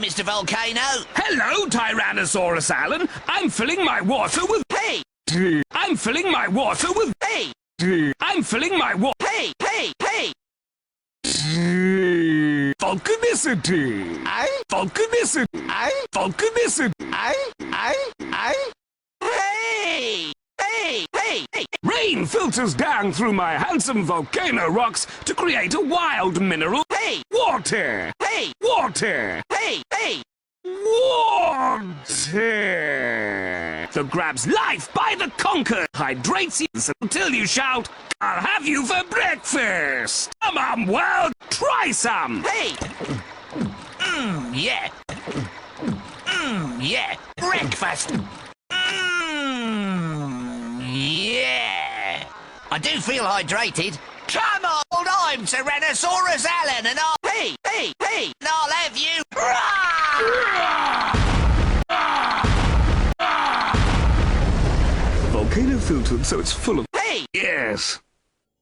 Mr. Volcano. Hello, Tyrannosaurus Alan. I'm filling my water with... Hey! I'm filling my water with... Hey! I'm filling my water... Hey! Volcanicity! Volcanicity! Volcanicity! Hey! Rain filters down through my handsome volcano rocks to create a wild mineral. Hey! Water! Hey! Water! Hey! Water! That grabs life by the conquer, hydrates you until you shout, "I'll have you for breakfast!" Come on, world, try some! Hey! Yeah! Yeah! Breakfast! Yeah! I do feel hydrated. Come on! I'm Tyrannosaurus Alan and I'll... Hey! And I'll have you... Volcano filtered so it's full of... Hey! Yes.